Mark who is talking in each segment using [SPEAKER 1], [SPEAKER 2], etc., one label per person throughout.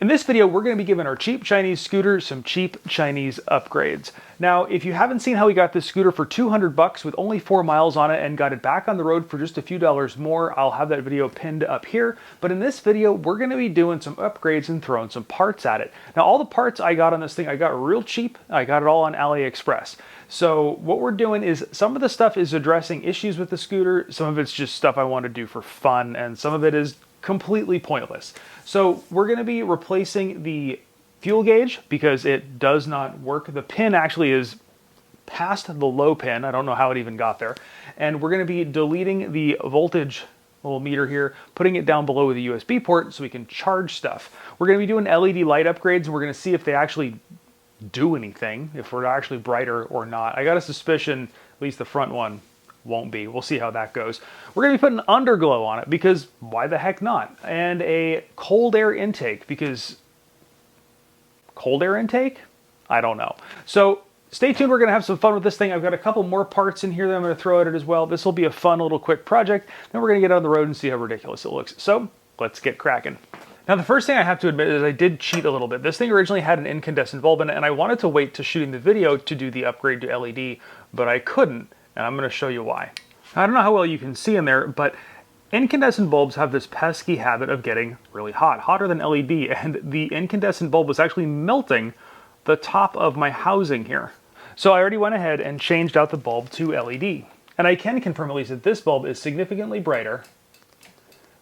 [SPEAKER 1] In this video, we're going to be giving our cheap Chinese scooter some cheap Chinese upgrades. Now, if you haven't seen how we got this scooter for 200 bucks with only 4 miles on it and got it back on the road for just a few dollars more, I'll have that video pinned up here. But in this video, we're going to be doing some upgrades and throwing some parts at it. Now, all the parts I got on this thing, I got real cheap. I got it all on Aliexpress. So what we're doing is some of the stuff is addressing issues with the scooter. Some of it's just stuff I want to do for fun, and some of it is completely pointless. So we're going to be replacing the fuel gauge because it does not work. The pin actually is past the low pin. I don't know how it even got there. And we're going to be deleting the voltage little meter here, putting it down below with a USB port so we can charge stuff. We're going to be doing LED light upgrades, and we're going to see if they actually do anything, if we're actually brighter or not. I got a suspicion, at least the front one won't be. We'll see how that goes. We're going to be putting underglow on it because why the heck not? And a cold air intake because cold air intake? I don't know. So stay tuned. We're going to have some fun with this thing. I've got a couple more parts in here that I'm going to throw at it as well. This will be a fun little quick project. Then we're going to get on the road and see how ridiculous it looks. So let's get cracking. Now, the first thing I have to admit is I did cheat a little bit. This thing originally had an incandescent bulb in it, and I wanted to wait to shooting the video to do the upgrade to LED, but I couldn't. And I'm going to show you why. I don't know how well you can see in there, but incandescent bulbs have this pesky habit of getting really hot, hotter than LED, and the incandescent bulb was actually melting the top of my housing here. So I already went ahead and changed out the bulb to LED. And I can confirm at least that this bulb is significantly brighter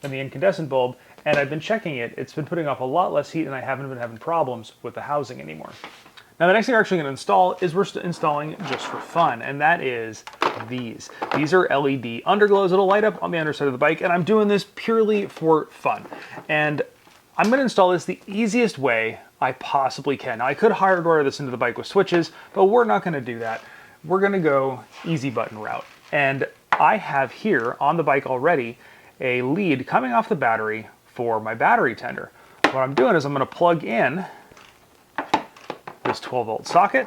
[SPEAKER 1] than the incandescent bulb, and I've been checking it. It's been putting off a lot less heat, and I haven't been having problems with the housing anymore. Now, the next thing we're actually going to install is we're installing just for fun, and that is these. These are LED underglows that'll light up on the underside of the bike, and I'm doing this purely for fun. And I'm going to install this the easiest way I possibly can. Now, I could hardwire this into the bike with switches, but we're not going to do that. We're going to go easy button route. And I have here on the bike already a lead coming off the battery for my battery tender. What I'm doing is I'm going to plug in this 12-volt socket,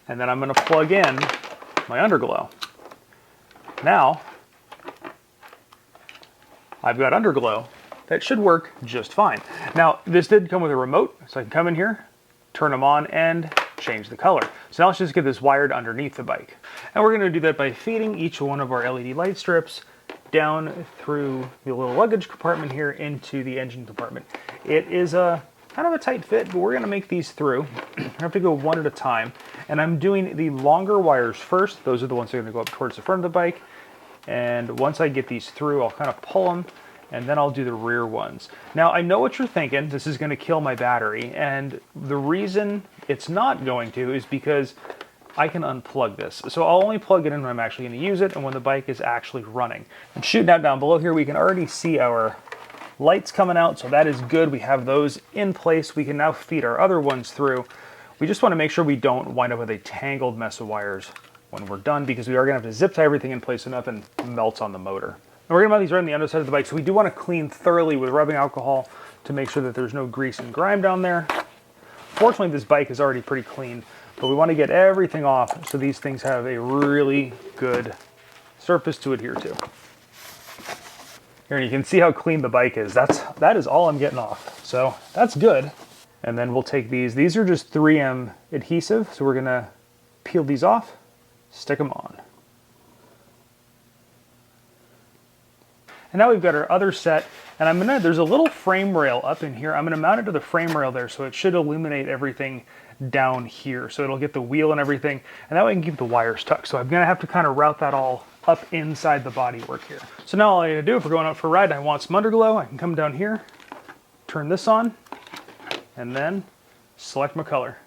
[SPEAKER 1] and then I'm going to plug in my underglow. Now, I've got underglow that should work just fine. Now, this did come with a remote, so I can come in here, turn them on, and change the color. So now let's just get this wired underneath the bike. And we're going to do that by feeding each one of our LED light strips down through the little luggage compartment here into the engine compartment. It is a kind of a tight fit, but we're going to make these through. I have to go one at a time, and I'm doing the longer wires first. Those are the ones that are going to go up towards the front of the bike, and once I get these through, I'll kind of pull them, and then I'll do the rear ones. Now, I know what you're thinking. This is going to kill my battery, and the reason it's not going to is because I can unplug this. So I'll only plug it in when I'm actually going to use it and when the bike is actually running. And shooting out down below here, we can already see our lights coming out, so that is good. We have those in place. We can now feed our other ones through. We just want to make sure we don't wind up with a tangled mess of wires when we're done, because we are going to have to zip tie everything in place so nothing melts on the motor. And we're going to mount these right on the underside of the bike, so we do want to clean thoroughly with rubbing alcohol to make sure that there's no grease and grime down there. Fortunately, this bike is already pretty clean, but we want to get everything off so these things have a really good surface to adhere to. Here, and you can see how clean the bike is. That is all I'm getting off. So that's good. And then we'll take these. These are just 3M adhesive. So we're gonna peel these off, stick them on. And now we've got our other set. And there's a little frame rail up in here. I'm gonna mount it to the frame rail there, so it should illuminate everything down here. So it'll get the wheel and everything. And that way I can keep the wires tucked. So I'm gonna have to kind of route that all up inside the bodywork here. So now all I gotta do, if we're going out for a ride, I want some underglow, I can come down here, turn this on, and then select my color.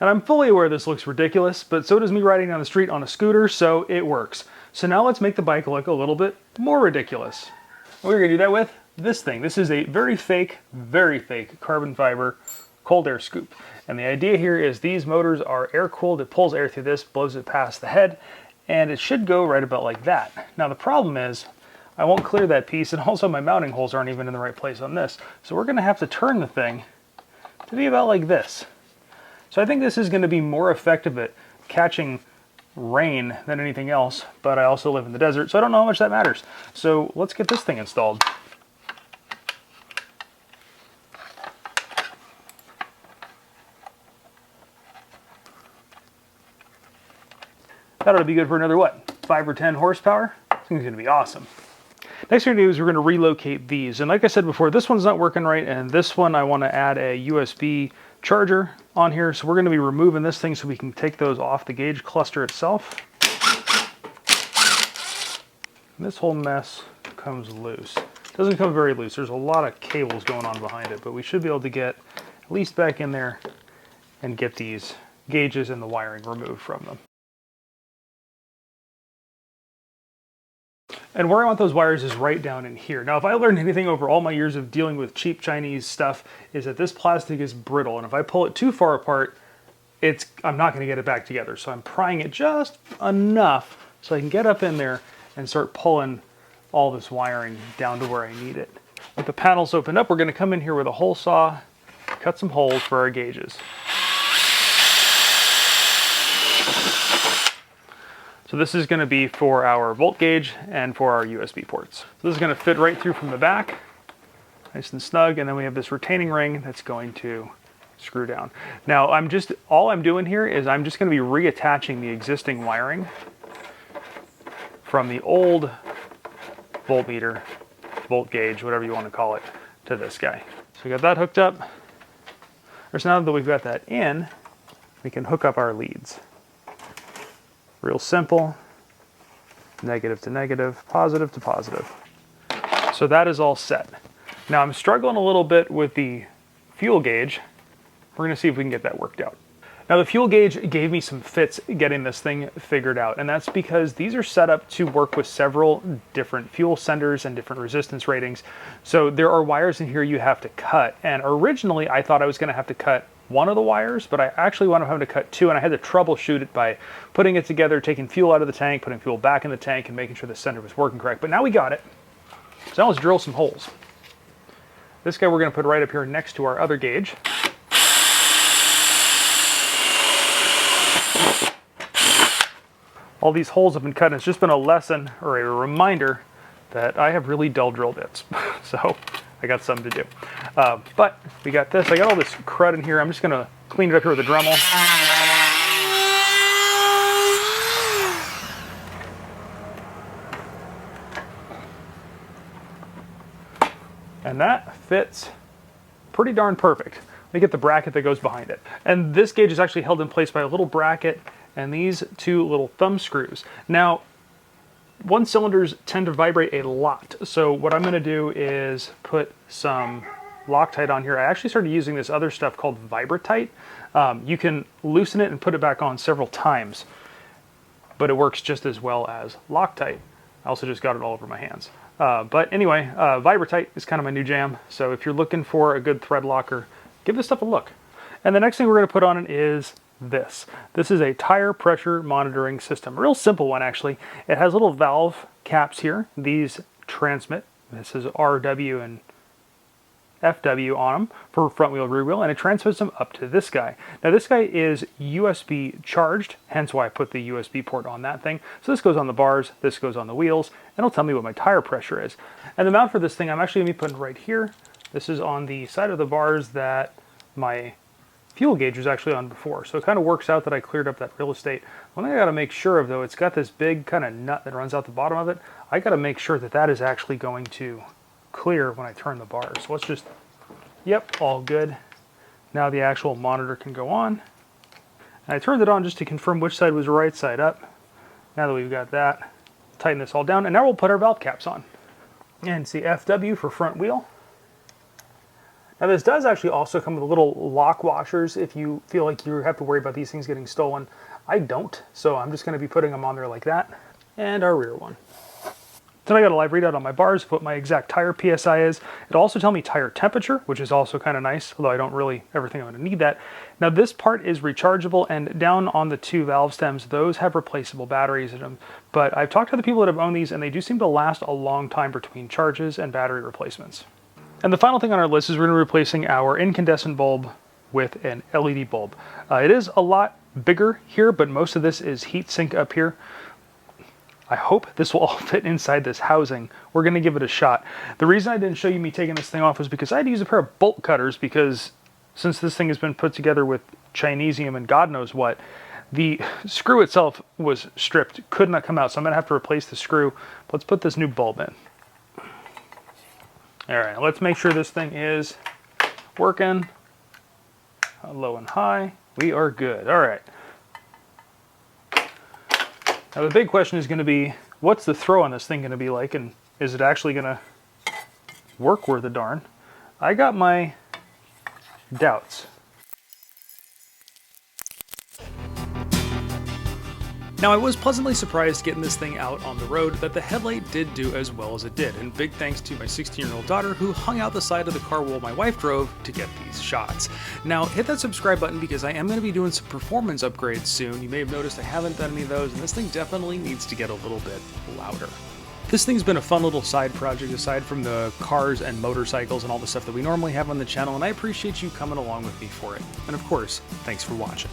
[SPEAKER 1] And I'm fully aware this looks ridiculous, but so does me riding down the street on a scooter, so it works. So now let's make the bike look a little bit more ridiculous. We're gonna do that with this thing. This is a very fake carbon fiber cold air scoop. And the idea here is these motors are air cooled. It pulls air through this, blows it past the head, and it should go right about like that. Now the problem is I won't clear that piece, and also my mounting holes aren't even in the right place on this. So we're gonna have to turn the thing to be about like this. So I think this is gonna be more effective at catching rain than anything else, but I also live in the desert, so I don't know how much that matters. So let's get this thing installed. That ought to be good for another, what, 5 or 10 horsepower? This thing's gonna be awesome. Next thing to do is we're gonna relocate these. And like I said before, this one's not working right, and this one I wanna add a USB charger on here. So we're gonna be removing this thing so we can take those off the gauge cluster itself. And this whole mess comes loose. It doesn't come very loose. There's a lot of cables going on behind it, but we should be able to get at least back in there and get these gauges and the wiring removed from them. And where I want those wires is right down in here. Now, if I learned anything over all my years of dealing with cheap Chinese stuff, is that this plastic is brittle, and if I pull it too far apart, I'm not gonna get it back together. So I'm prying it just enough so I can get up in there and start pulling all this wiring down to where I need it. With the panels opened up, we're gonna come in here with a hole saw, cut some holes for our gauges. So this is gonna be for our volt gauge and for our USB ports. So this is gonna fit right through from the back, nice and snug, and then we have this retaining ring that's going to screw down. Now all I'm doing here is I'm just gonna be reattaching the existing wiring from the old voltmeter, volt gauge, whatever you wanna call it, to this guy. So we got that hooked up. So now that we've got that in, we can hook up our leads. Real simple, negative to negative, positive to positive. So that is all set. Now I'm struggling a little bit with the fuel gauge. We're gonna see if we can get that worked out. Now the fuel gauge gave me some fits getting this thing figured out, and that's because these are set up to work with several different fuel senders and different resistance ratings. So there are wires in here you have to cut, and originally I thought I was gonna have to cut one of the wires, but I actually wound up having to cut two, and I had to troubleshoot it by putting it together, taking fuel out of the tank, putting fuel back in the tank, and making sure the sender was working correct. But now we got it. So now let's drill some holes. This guy we're gonna put right up here next to our other gauge. All these holes have been cut, and it's just been a lesson or a reminder that I have really dull drill bits. So I got some to do. But we got this. I got all this crud in here. I'm just gonna clean it up here with a Dremel. And that fits pretty darn perfect. Let me get the bracket that goes behind it. And this gauge is actually held in place by a little bracket and these two little thumb screws. Now, one cylinders tend to vibrate a lot. So what I'm gonna do is put some Loctite on here. I actually started using this other stuff called Vibratite. You can loosen it and put it back on several times, but it works just as well as Loctite. I also just got it all over my hands. But anyway, Vibratite is kind of my new jam. So if you're looking for a good thread locker, give this stuff a look. And the next thing we're gonna put on it is this. This is a tire pressure monitoring system. A real simple one, actually. It has little valve caps here. These transmit. This is RW and FW on them for front wheel, rear wheel, and it transfers them up to this guy. Now this guy is USB charged, hence why I put the USB port on that thing. So this goes on the bars, this goes on the wheels, and it'll tell me what my tire pressure is. And the mount for this thing, I'm actually gonna be putting right here. This is on the side of the bars that my fuel gauge was actually on before. So it kind of works out that I cleared up that real estate. One thing I gotta make sure of though, it's got this big kind of nut that runs out the bottom of it. I gotta make sure that that is actually going to clear when I turn the bars. So let's just, yep, all good. Now the actual monitor can go on. And I turned it on just to confirm which side was right side up. Now that we've got that, tighten this all down, and now we'll put our valve caps on. And see FW for front wheel. Now this does actually also come with little lock washers if you feel like you have to worry about these things getting stolen. I don't, so I'm just gonna be putting them on there like that. And our rear one. Then I got a live readout on my bars, what my exact tire PSI is. It'll also tell me tire temperature, which is also kind of nice, although I don't really ever think I'm gonna need that. Now this part is rechargeable, and down on the two valve stems, those have replaceable batteries in them. But I've talked to the people that have owned these, and they do seem to last a long time between charges and battery replacements. And the final thing on our list is we're going to be replacing our incandescent bulb with an LED bulb. It is a lot bigger here, but most of this is heat sink up here. I hope this will all fit inside this housing. We're going to give it a shot. The reason I didn't show you me taking this thing off was because I had to use a pair of bolt cutters, because since this thing has been put together with Chinesium and God knows what, The screw itself was stripped, could not come out, so I'm gonna have to replace the screw. Let's put this new bulb in. All right, let's make sure this thing is working. Low and high, we are good. All right. Now the big question is gonna be, what's the throw on this thing gonna be like, and is it actually gonna work worth a darn? I got my doubts. Now, I was pleasantly surprised getting this thing out on the road that the headlight did do as well as it did, and big thanks to my 16-year-old daughter who hung out the side of the car while my wife drove to get these shots. Now, hit that subscribe button because I am going to be doing some performance upgrades soon. You may have noticed I haven't done any of those, and this thing definitely needs to get a little bit louder. This thing's been a fun little side project aside from the cars and motorcycles and all the stuff that we normally have on the channel, and I appreciate you coming along with me for it. And of course, thanks for watching.